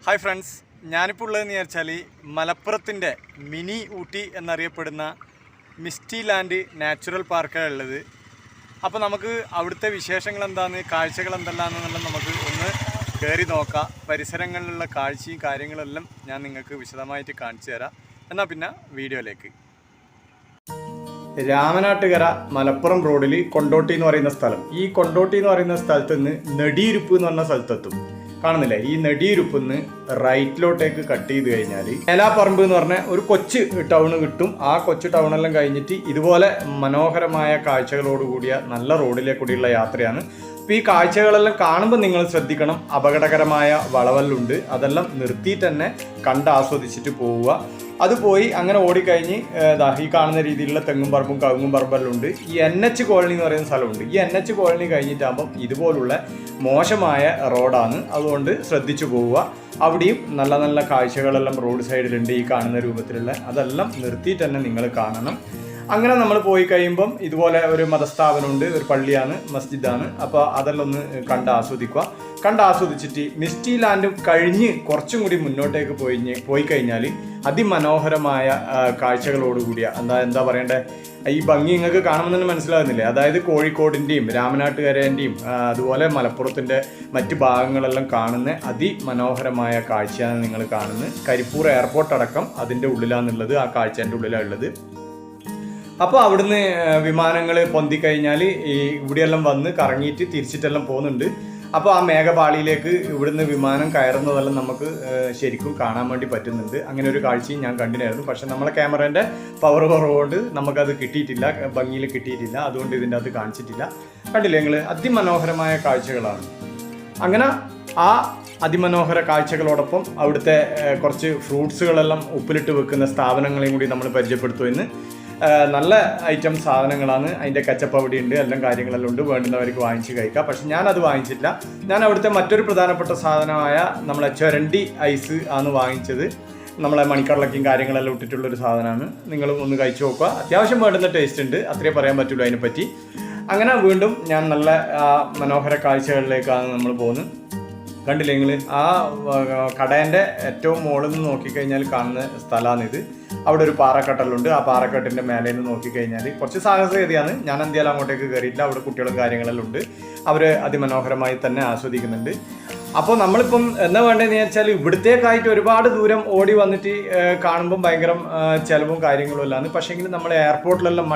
Hi friends, ഞാനിപ്പോൾ ഉള്ളതെന്ന് വിചാരിച്ചാൽ മലപ്പുറത്തിൻ്റെ മിനി ഊട്ടി എന്നറിയപ്പെടുന്ന മിസ്റ്റി ലാൻഡ് നാച്ചുറൽ പാർക്കാണ് ഉള്ളത്. അപ്പോൾ നമുക്ക് അവിടുത്തെ വിശേഷങ്ങൾ എന്താണെന്ന്, കാഴ്ചകൾ എന്തെല്ലാമെന്നെല്ലാം നമുക്ക് ഒന്ന് കയറി നോക്കാം. പരിസരങ്ങളിലുള്ള കാഴ്ചയും കാര്യങ്ങളെല്ലാം ഞാൻ നിങ്ങൾക്ക് വിശദമായിട്ട് കാണിച്ചു തരാം. എന്നാൽ പിന്നെ വീഡിയോയിലേക്ക്. രാമനാട്ടുകര മലപ്പുറം റോഡിൽ കൊണ്ടോട്ടി എന്ന് പറയുന്ന സ്ഥലം. ഈ കൊണ്ടോട്ടി എന്ന് പറയുന്ന സ്ഥലത്ത് നിന്ന് നെടിയിരുപ്പ് എന്ന് പറഞ്ഞ സ്ഥലത്തെത്തും. കാണുന്നില്ലേ, ഈ നെടിയിരുപ്പിൽ നിന്ന് റൈറ്റിലോട്ടേക്ക് കട്ട് ചെയ്ത് കഴിഞ്ഞാൽ മേലാപ്പറമ്പ് എന്ന് പറഞ്ഞ ഒരു കൊച്ചു ടൗണ് കിട്ടും. ആ കൊച്ചു ടൗണെല്ലാം കഴിഞ്ഞിട്ട് ഇതുപോലെ മനോഹരമായ കാഴ്ചകളോടുകൂടിയ നല്ല റോഡിലേക്കൂടിയുള്ള യാത്രയാണ്. അപ്പോൾ ഈ കാഴ്ചകളെല്ലാം കാണുമ്പോൾ നിങ്ങൾ ശ്രദ്ധിക്കണം, അപകടകരമായ വളവല്ലുണ്ട്. അതെല്ലാം നിർത്തിയിട്ട് തന്നെ കണ്ട് ആസ്വദിച്ചിട്ട് പോവുക. അത് പോയി അങ്ങനെ ഓടിക്കഴിഞ്ഞ് ഈ കാണുന്ന രീതിയിലുള്ള തെങ്ങും പറമ്പും കവുങ്ങും പറമ്പെല്ലാം ഉണ്ട്. ഈ NH കോളനി എന്ന് പറയുന്ന സ്ഥലമുണ്ട്. ഈ NH കോളനി കഴിഞ്ഞിട്ടാകുമ്പം ഇതുപോലുള്ള മോശമായ റോഡാണ്. അതുകൊണ്ട് ശ്രദ്ധിച്ചു പോവുക. അവിടെയും നല്ല നല്ല കാഴ്ചകളെല്ലാം റോഡ് സൈഡിലുണ്ട്. ഈ കാണുന്ന രൂപത്തിലുള്ള അതെല്ലാം നിർത്തിയിട്ട് തന്നെ നിങ്ങൾ കാണണം. അങ്ങനെ നമ്മൾ പോയി കഴിയുമ്പം ഇതുപോലെ ഒരു മതസ്ഥാപനമുണ്ട്, ഒരു പള്ളിയാണ്, മസ്ജിദാണ്. അപ്പോൾ അതെല്ലാം ഒന്ന് കണ്ടാസ്വദിച്ചിട്ട് മിസ്റ്റി ലാൻഡ് കഴിഞ്ഞ് കുറച്ചും കൂടി മുന്നോട്ടേക്ക് പോയി കഴിഞ്ഞാൽ അതിമനോഹരമായ കാഴ്ചകളോടുകൂടിയ എന്താ പറയണ്ടേ, ഈ ഭംഗി നിങ്ങൾക്ക് കാണുമ്പോൾ തന്നെ മനസ്സിലാകുന്നില്ലേ. അതായത് കോഴിക്കോടിൻ്റെയും രാമനാട്ടുകരേൻ്റെയും അതുപോലെ മലപ്പുറത്തിൻ്റെ മറ്റ് ഭാഗങ്ങളെല്ലാം കാണുന്ന അതിമനോഹരമായ കാഴ്ചയാണ് നിങ്ങൾ കാണുന്നത്. കരിപ്പൂർ എയർപോർട്ട് അടക്കം അതിൻ്റെ ഉള്ളിലാണുള്ളത്, ആ കാഴ്ചേൻ്റെ ഉള്ളിലാണ് ഉള്ളത്. അപ്പോൾ അവിടുന്ന് വിമാനങ്ങൾ പൊന്തിക്കഴിഞ്ഞാൽ ഈ ഇവിടെയെല്ലാം വന്ന് കറങ്ങിയിട്ട് തിരിച്ചിട്ടെല്ലാം പോകുന്നുണ്ട്. അപ്പോൾ ആ മേഘപാളിയിലേക്ക് ഇവിടുന്ന് വിമാനം കയറുന്നതെല്ലാം നമുക്ക് ശരിക്കും കാണാൻ വേണ്ടി പറ്റുന്നുണ്ട്. അങ്ങനെ ഒരു കാഴ്ചയും ഞാൻ കണ്ടിനായിരുന്നു. പക്ഷെ നമ്മളെ ക്യാമറേൻ്റെ പവർ കുറവുകൊണ്ട് നമുക്കത് കിട്ടിയിട്ടില്ല, ഭംഗിയിൽ കിട്ടിയിട്ടില്ല. അതുകൊണ്ട് ഇതിൻ്റെ അകത്ത് കാണിച്ചിട്ടില്ല. കണ്ടില്ലേ നിങ്ങൾ, അതിമനോഹരമായ കാഴ്ചകളാണ്. അങ്ങനെ ആ അതിമനോഹര കാഴ്ചകളോടൊപ്പം അവിടുത്തെ കുറച്ച് ഫ്രൂട്ട്സുകളെല്ലാം ഉപ്പിലിട്ട് വെക്കുന്ന സ്ഥാപനങ്ങളെയും കൂടി നമ്മൾ പരിചയപ്പെടുത്തുമെന്ന്. നല്ല ഐറ്റം സാധനങ്ങളാണ്. അതിൻ്റെ കച്ചപ്പ് അവിടെ ഉണ്ട്, എല്ലാം കാര്യങ്ങളെല്ലാം ഉണ്ട്. വേണ്ടുന്നവർക്ക് വാങ്ങിച്ച് കഴിക്കാം. പക്ഷെ ഞാനത് വാങ്ങിച്ചില്ല. ഞാൻ അവിടുത്തെ മറ്റൊരു പ്രധാനപ്പെട്ട സാധനമായ നമ്മളെ ചുരണ്ടി ഐസ് ആണ് വാങ്ങിച്ചത്. നമ്മളെ മണിക്കടലക്കും കാര്യങ്ങളെല്ലാം ഇട്ടിട്ടുള്ളൊരു സാധനമാണ്. നിങ്ങളും ഒന്ന് കഴിച്ചു നോക്കുക. അത്യാവശ്യം വേണ്ടുന്ന ടേസ്റ്റ് ഉണ്ട്, അത്രേ പറയാൻ പറ്റുള്ളൂ അതിനെപ്പറ്റി. അങ്ങനെ വീണ്ടും ഞാൻ നല്ല മനോഹര കാഴ്ചകളിലേക്കാണ് നമ്മൾ പോകുന്നത്. കണ്ടില്ലേ നിങ്ങൾ, ആ കടേൻ്റെ ഏറ്റവും മുകളിൽ നിന്ന് നോക്കിക്കഴിഞ്ഞാൽ കാണുന്ന സ്ഥലമാണിത്. അവിടെ ഒരു പാറക്കെട്ടലുണ്ട്. ആ പാറക്കെട്ടിൻ്റെ മേലെ നിന്ന് നോക്കിക്കഴിഞ്ഞാൽ കുറച്ച് സാഹസികതയാണ്. ഞാൻ എന്തായാലും അങ്ങോട്ടേക്ക് കയറിയില്ല. അവിടെ കുട്ടികളും കാര്യങ്ങളെല്ലാം ഉണ്ട്. അവർ അതിമനോഹരമായി തന്നെ ആസ്വദിക്കുന്നുണ്ട്. അപ്പോൾ നമ്മളിപ്പം എന്താ വേണ്ടതെന്ന് വെച്ചാൽ ഇവിടത്തേക്കായിട്ട് ഒരുപാട് ദൂരം ഓടി വന്നിട്ട് കാണുമ്പം ഭയങ്കര ചിലവും കാര്യങ്ങളും എല്ലാമാണ്. പക്ഷേങ്കിൽ നമ്മൾ എയർപോർട്ടിലെല്ലാം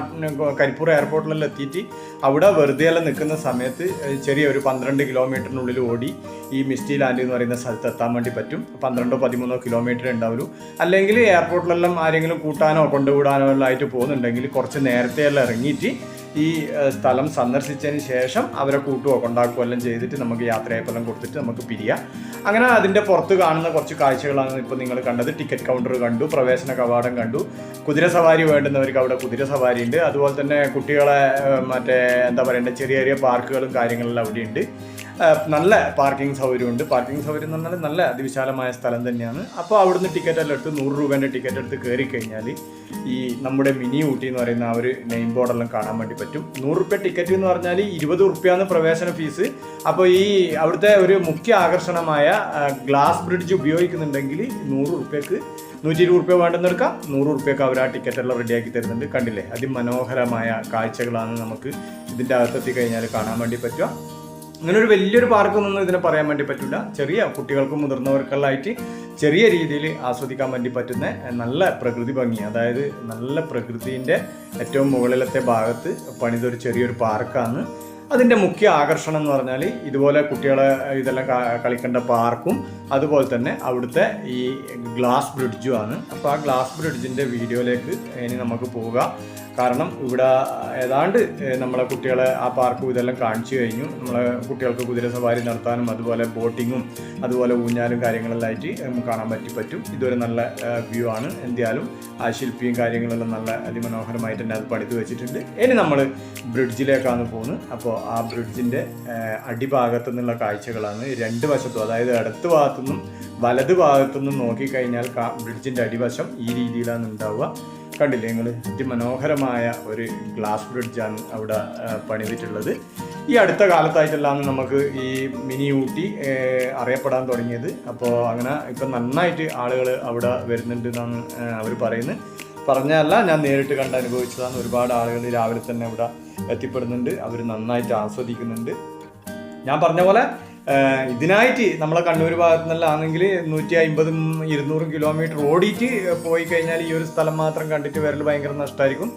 കരിപ്പൂർ എയർപോർട്ടിലെല്ലാം എത്തിയിട്ട് അവിടെ വെറുതെ എല്ലാം നിൽക്കുന്ന സമയത്ത് ചെറിയ ഒരു 12 കിലോമീറ്ററിനുള്ളിൽ ഓടി ഈ മിസ്റ്റി ലാൻഡ് എന്ന് പറയുന്ന സ്ഥലത്ത് എത്താൻ വേണ്ടി പറ്റും. 12-13 കിലോമീറ്റർ ഉണ്ടാവുള്ളൂ. അല്ലെങ്കിൽ എയർപോർട്ടിലെല്ലാം ആരെങ്കിലും കൂട്ടാനോ കൊണ്ടുവിടാനോ എല്ലാം ആയിട്ട് പോകുന്നുണ്ടെങ്കിൽ കുറച്ച് നേരത്തെ എല്ലാം ഇറങ്ങിയിട്ട് ഈ സ്ഥലം സന്ദർശിച്ചതിന് ശേഷം അവരെ കൂട്ടുകയോ കൊണ്ടാക്കുകയോ എല്ലാം ചെയ്തിട്ട് നമുക്ക് യാത്രയപ്പെല്ലാം കൊടുത്തിട്ട് നമുക്ക് പിരിയാം. അങ്ങനെ അതിൻ്റെ പുറത്ത് കാണുന്ന കുറച്ച് കാഴ്ചകളാണ് ഇപ്പോൾ നിങ്ങൾ കണ്ടത്. ടിക്കറ്റ് കൗണ്ടർ കണ്ടു, പ്രവേശന കവാടം കണ്ടു. കുതിര സവാരി വേണ്ടുന്നവർക്ക് അവിടെ കുതിര സവാരി ഉണ്ട്. അതുപോലെ തന്നെ കുട്ടികളെ എന്താ പറയണ്ടേ, ചെറിയ ചെറിയ പാർക്കുകളും കാര്യങ്ങളെല്ലാം അവിടെയുണ്ട്. നല്ല പാർക്കിംഗ് സൗകര്യമുണ്ട്. പാർക്കിംഗ് സൗകര്യം എന്ന് പറഞ്ഞാൽ നല്ല അതിവിശാലമായ സ്ഥലം തന്നെയാണ്. അപ്പോൾ അവിടുന്ന് ടിക്കറ്റെല്ലാം എടുത്ത് 100 രൂപേൻ്റെ ടിക്കറ്റ് എടുത്ത് കയറി കഴിഞ്ഞാൽ ഈ നമ്മുടെ മിനി ഊട്ടി എന്ന് പറയുന്ന ആ ഒരു നെയിം ബോർഡെല്ലാം കാണാൻ വേണ്ടി പറ്റും. 100 രൂപ ടിക്കറ്റ് എന്ന് പറഞ്ഞാൽ 20 രൂപയാണ് പ്രവേശന ഫീസ്. അപ്പോൾ ഈ അവിടുത്തെ ഒരു മുഖ്യ ആകർഷണമായ ഗ്ലാസ് ബ്രിഡ്ജ് ഉപയോഗിക്കുന്നുണ്ടെങ്കിൽ 100 രൂപയ്ക്ക് 120 രൂപ വേണ്ടെന്നെടുക്കാം. 100 രൂപയ്ക്ക് അവർ ആ ടിക്കറ്റെല്ലാം റെഡിയാക്കി തരുന്നുണ്ട്. കണ്ടില്ലേ, അതിമനോഹരമായ കാഴ്ചകളാണ് നമുക്ക് ഇതിൻ്റെ അകത്തെത്തി കഴിഞ്ഞാൽ കാണാൻ വേണ്ടി പറ്റുക. അങ്ങനെ ഒരു വലിയൊരു പാർക്കൊന്നും ഇതിനെ പറയാൻ വേണ്ടി പറ്റില്ല. ചെറിയ കുട്ടികൾക്കും മുതിർന്നവർക്കെല്ലാമായിട്ട് ചെറിയ രീതിയിൽ ആസ്വദിക്കാൻ വേണ്ടി പറ്റുന്ന നല്ല പ്രകൃതി ഭംഗി, അതായത് നല്ല പ്രകൃതിൻ്റെ ഏറ്റവും മുകളിലത്തെ ഭാഗത്ത് പണിതൊരു ചെറിയൊരു പാർക്കാണ്. അതിൻ്റെ മുഖ്യ ആകർഷണം എന്ന് പറഞ്ഞാൽ ഇതുപോലെ കുട്ടികളെ ഇതെല്ലാം കളിക്കേണ്ട പാർക്കും അതുപോലെ തന്നെ അവിടുത്തെ ഈ ഗ്ലാസ് ബ്രിഡ്ജുമാണ്. അപ്പോൾ ആ ഗ്ലാസ് ബ്രിഡ്ജിൻ്റെ വീഡിയോയിലേക്ക് ഇനി നമുക്ക് പോകാം. കാരണം ഇവിടെ ഏതാണ്ട് നമ്മളെ കുട്ടികളെ ആ പാർക്കും ഇതെല്ലാം കാണിച്ചു കഴിഞ്ഞു. നമ്മളെ കുട്ടികൾക്ക് കുതിര സവാരി നടത്താനും അതുപോലെ ബോട്ടിങ്ങും അതുപോലെ ഊഞ്ഞാലും കാര്യങ്ങളെല്ലാം ആയിട്ട് നമുക്ക് കാണാൻ പറ്റും. ഇതൊരു നല്ല വ്യൂ ആണ്. എന്തായാലും ആ ശില്പിയും കാര്യങ്ങളെല്ലാം നല്ല അതിമനോഹരമായിട്ട് തന്നെ അത് പണിത് വെച്ചിട്ടുണ്ട്. ഇനി നമ്മൾ ബ്രിഡ്ജിലേക്കാണ് പോകുന്നത്. അപ്പോൾ ആ ബ്രിഡ്ജിൻ്റെ അടിഭാഗത്തു നിന്നുള്ള കാഴ്ചകളാണ്. രണ്ട് വശത്തും, അതായത് ഇടത്ത് ഭാഗത്തുനിന്നും വലത് ഭാഗത്തുനിന്നും നോക്കിക്കഴിഞ്ഞാൽ ബ്രിഡ്ജിൻ്റെ അടിവശം ഈ രീതിയിലാണ് ഉണ്ടാവുക. കണ്ടില്ലേ നിങ്ങൾ, അതിമനോഹരമായ ഒരു ഗ്ലാസ് ബ്രിഡ്ജാണ് അവിടെ പണിതിട്ടുള്ളത്. ഈ അടുത്ത കാലത്തായിട്ടെല്ലാം നമുക്ക് ഈ മിനി ഊട്ടി അറിയപ്പെടാൻ തുടങ്ങിയത്. അപ്പോൾ അങ്ങനെ ഇപ്പം നന്നായിട്ട് ആളുകൾ അവിടെ വരുന്നുണ്ട് എന്നാണ് അവർ പറയുന്നത്. പറഞ്ഞല്ല, ഞാൻ നേരിട്ട് കണ്ട് അനുഭവിച്ചതാണ്. ഒരുപാട് ആളുകൾ രാവിലെ തന്നെ ഇവിടെ എത്തിപ്പെടുന്നുണ്ട്, അവർ നന്നായിട്ട് ആസ്വദിക്കുന്നുണ്ട്. ഞാൻ പറഞ്ഞ പോലെ ഇതിനായിട്ട് നമ്മളെ കണ്ണൂർ ഭാഗത്തു നിന്നെല്ലാണെങ്കിൽ 150-200 കിലോമീറ്റർ ഓടിയിട്ട് പോയി കഴിഞ്ഞാൽ ഈ ഒരു സ്ഥലം മാത്രം കണ്ടിട്ട് വരൽ ഭയങ്കര നഷ്ടമായിരിക്കും.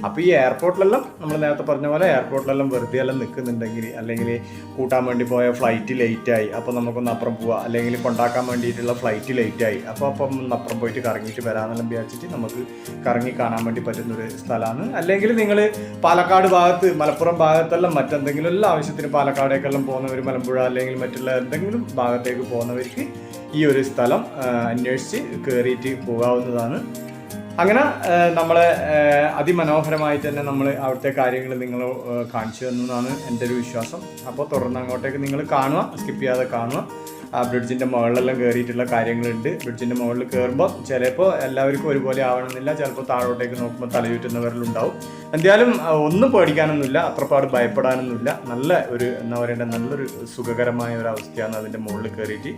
അപ്പോൾ ഈ എയർപോർട്ടിലെല്ലാം നമ്മൾ നേരത്തെ പറഞ്ഞ പോലെ എയർപോർട്ടിലെല്ലാം വെറുതെ എല്ലാം നിൽക്കുന്നുണ്ടെങ്കിൽ, അല്ലെങ്കിൽ കൂട്ടാൻ വേണ്ടി പോയ ഫ്ലൈറ്റ് ലേറ്റായി, അപ്പോൾ നമുക്കൊന്ന് അപ്പുറം പോവാം, അല്ലെങ്കിൽ കൊണ്ടാക്കാൻ വേണ്ടിയിട്ടുള്ള ഫ്ലൈറ്റ് ലേറ്റായി, അപ്പം അപ്പുറം പോയിട്ട് കറങ്ങിയിട്ട് വരാമെന്നെല്ലാം വിചാരിച്ചിട്ട് നമുക്ക് കറങ്ങി കാണാൻ വേണ്ടി പറ്റുന്നൊരു സ്ഥലമാണ്. അല്ലെങ്കിൽ നിങ്ങൾ പാലക്കാട് ഭാഗത്ത്, മലപ്പുറം ഭാഗത്തെല്ലാം മറ്റെന്തെങ്കിലും എല്ലാ ആവശ്യത്തിന് പാലക്കാടേക്കെല്ലാം പോകുന്നവർ, മലമ്പുഴ അല്ലെങ്കിൽ മറ്റുള്ള എന്തെങ്കിലും ഭാഗത്തേക്ക് പോകുന്നവർക്ക് ഈ ഒരു സ്ഥലം അന്വേഷിച്ച് കയറിയിട്ട് പോകാവുന്നതാണ്. അങ്ങനെ നമ്മളെ അതിമനോഹരമായിട്ട് തന്നെ നമ്മൾ അവിടുത്തെ കാര്യങ്ങൾ നിങ്ങൾ കാണിച്ചു തന്നതാണ് എൻ്റെ ഒരു വിശ്വാസം. അപ്പോൾ തുടർന്ന് അങ്ങോട്ടേക്ക് നിങ്ങൾ കാണുക, സ്കിപ്പ് ചെയ്യാതെ കാണുക. ആ ബ്രിഡ്ജിൻ്റെ മുകളിലെല്ലാം കയറിയിട്ടുള്ള കാര്യങ്ങളുണ്ട്. ബ്രിഡ്ജിൻ്റെ മുകളിൽ കയറുമ്പോൾ ചിലപ്പോൾ എല്ലാവർക്കും ഒരുപോലെ ആവണമെന്നില്ല, ചിലപ്പോൾ താഴോട്ടേക്ക് നോക്കുമ്പോൾ തലചുറ്റുന്നവരിലുണ്ടാവും. എന്തായാലും ഒന്നും പേടിക്കാനൊന്നുമില്ല, അത്രപാട് ഭയപ്പെടാനൊന്നുമില്ല. നല്ല ഒരു എന്താ പറയേണ്ടത്, നല്ലൊരു സുഖകരമായ ഒരു അവസ്ഥയാണ് അതിൻ്റെ മുകളിൽ കയറിയിട്ട്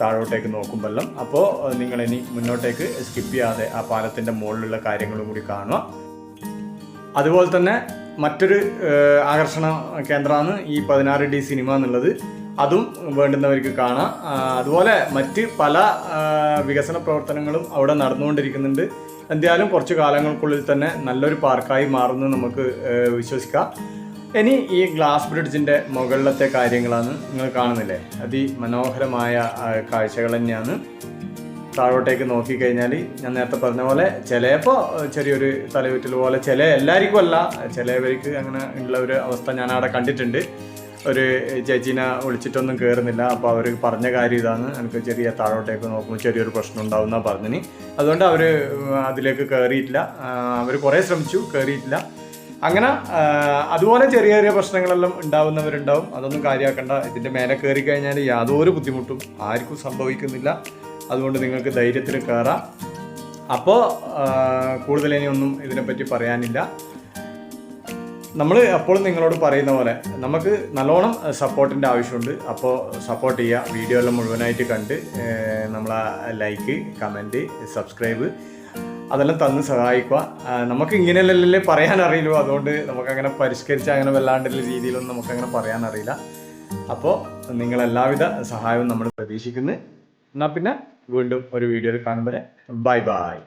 താഴോട്ടേക്ക് നോക്കുമ്പോഴെല്ലാം. അപ്പോൾ നിങ്ങളിനി മുന്നോട്ടേക്ക് സ്കിപ്പ് ചെയ്യാതെ ആ പാലത്തിൻ്റെ മുകളിലുള്ള കാര്യങ്ങളും കൂടി കാണുക. അതുപോലെ തന്നെ മറ്റൊരു ആകർഷണ കേന്ദ്രമാണ് ഈ 16D സിനിമ എന്നുള്ളത്. അതും വേണ്ടുന്നവർക്ക് കാണാം. അതുപോലെ മറ്റ് പല വികസന പ്രവർത്തനങ്ങളും അവിടെ നടന്നുകൊണ്ടിരിക്കുന്നുണ്ട്. എന്തായാലും കുറച്ച് കാലങ്ങൾക്കുള്ളിൽ തന്നെ നല്ലൊരു പാർക്കായി മാറുമെന്ന് നമുക്ക് വിശ്വസിക്കാം. ഇനി ഈ ഗ്ലാസ് ബ്രിഡ്ജിൻ്റെ മുകളിലത്തെ കാര്യങ്ങളാണ് നിങ്ങൾ കാണുന്നില്ലേ. അതിമനോഹരമായ കാഴ്ചകൾ തന്നെയാണ്. താഴോട്ടേക്ക് നോക്കിക്കഴിഞ്ഞാൽ ഞാൻ നേരത്തെ പറഞ്ഞ പോലെ ചിലപ്പോൾ ചെറിയൊരു തലയുറ്റൽ പോലെ, എല്ലാവർക്കും അല്ല, ചിലവർക്ക് അങ്ങനെ ഉള്ള ഒരു അവസ്ഥ ഞാൻ അവിടെ കണ്ടിട്ടുണ്ട്. ഒരു ചേച്ചീനെ വിളിച്ചിട്ടൊന്നും കയറുന്നില്ല. അപ്പോൾ അവർ പറഞ്ഞ കാര്യം ഇതാണ്, എനിക്ക് ചെറിയ താഴോട്ടേക്ക് നോക്കുമ്പോൾ ചെറിയൊരു പ്രശ്നം ഉണ്ടാവും എന്നാണ് പറഞ്ഞിന്. അതുകൊണ്ട് അവർ അതിലേക്ക് കയറിയിട്ടില്ല. അവർ കുറേ ശ്രമിച്ചു, കയറിയിട്ടില്ല. അങ്ങനെ അതുപോലെ ചെറിയ ചെറിയ പ്രശ്നങ്ങളെല്ലാം ഉണ്ടാവുന്നവരുണ്ടാവും. അതൊന്നും കാര്യമാക്കണ്ട. ഇതിൻ്റെ മേലെ കയറി കഴിഞ്ഞാൽ യാതൊരു ബുദ്ധിമുട്ടും ആർക്കും സംഭവിക്കുന്നില്ല. അതുകൊണ്ട് നിങ്ങൾക്ക് ധൈര്യത്തിൽ കയറാം. അപ്പോൾ കൂടുതൽ ഇനിയൊന്നും ഇതിനെപ്പറ്റി പറയാനില്ല. നമ്മൾ എപ്പോഴും നിങ്ങളോട് പറയുന്ന പോലെ നമുക്ക് നല്ലോണം സപ്പോർട്ടിൻ്റെ ആവശ്യമുണ്ട്. അപ്പോൾ സപ്പോർട്ട് ചെയ്യുക. വീഡിയോ എല്ലാം മുഴുവനായിട്ട് കണ്ട് നമ്മളെ ലൈക്ക്, കമൻറ്റ്, സബ്സ്ക്രൈബ് അതെല്ലാം തന്ന് സഹായിക്കുക. നമുക്ക് ഇങ്ങനെയല്ലേ പറയാനറിയില്ലോ, അതുകൊണ്ട് നമുക്കങ്ങനെ പരിഷ്കരിച്ച് അങ്ങനെ വല്ലാണ്ടുള്ള രീതിയിലൊന്നും നമുക്കങ്ങനെ പറയാനറിയില്ല. അപ്പോൾ നിങ്ങളെല്ലാവിധ സഹായവും നമ്മൾ പ്രതീക്ഷിക്കുന്നു. എന്നാൽ പിന്നെ വീണ്ടും ഒരു വീഡിയോയിൽ കാണുമ്പോൾ ബൈ ബൈ.